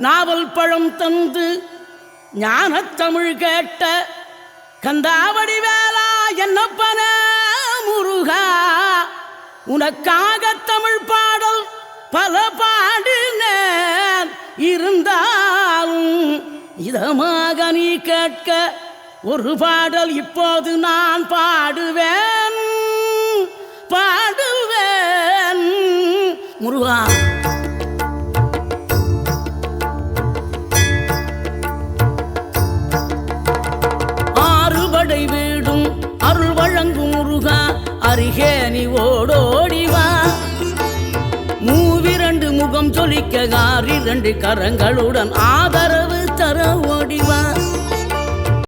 நாவல் பழம் தந்து ஞானத்தமிழ் கேட்ட கந்தாவடி வேளா என்னப்பன முருகா, உனக்காக தமிழ் பாடல் பல பாடினேன், இருந்தாலும் இதமாக நீ கேட்க ஒரு பாடல் இப்போது நான் பாடுவேன் பாடுவேன் முருகா. ஆறுபடை வீடும் அருள் வழங்கும் முருகா, அருகே நீ ஓடோடிவா. மூவிரண்டு முகம் சொலிக்க 6 கரங்களுடன் ஆதரவு